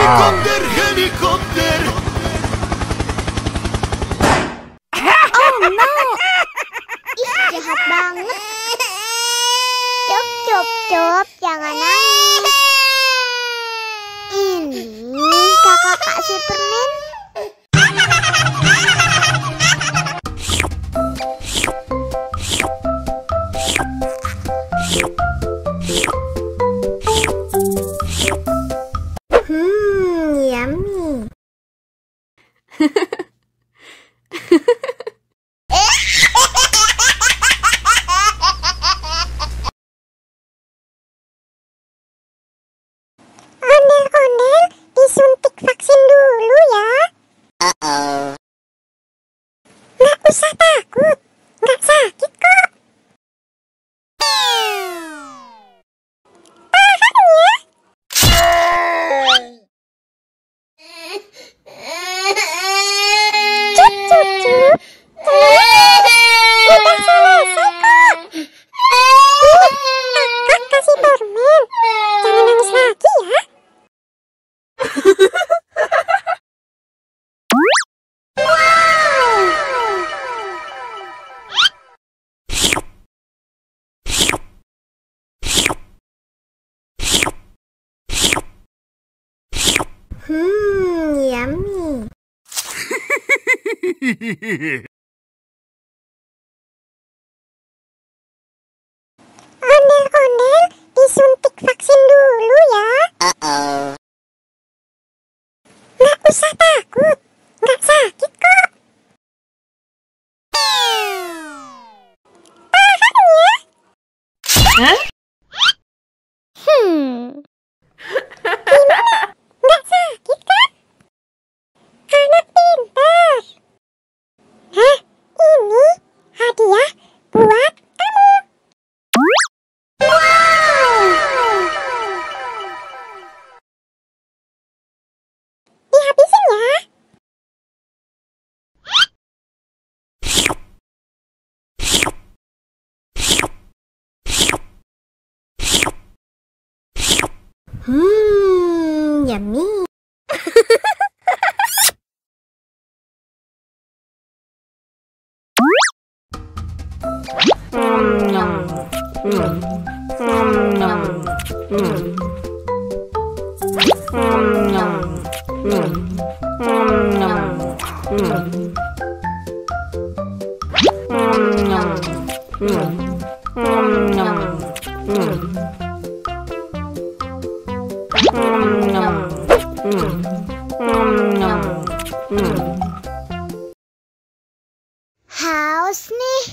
Helikopter, helikopter. Oh no. Ih, jahat banget. Cup, cup, cup, jangan nangis. Ini kakak kasih permen. Yummy. Ondel-ondel, disuntik vaksin dulu ya. Nggak usah takut, nggak sakit kok. Tahan ya. Cup, cup, cup. Udah selesai kok. Kakak kasih permen. Jangan nangis lagi ya. Yummy. Ondel-ondel, disuntik vaksin dulu ya. Nggak usah takut, nggak sakit kok. Tahan ya. Gimana? Nggak sakit kan? Anak pintar. Hah? Ini hadiah buat kamu. Dihabisin ya. Yummy. Haus nih.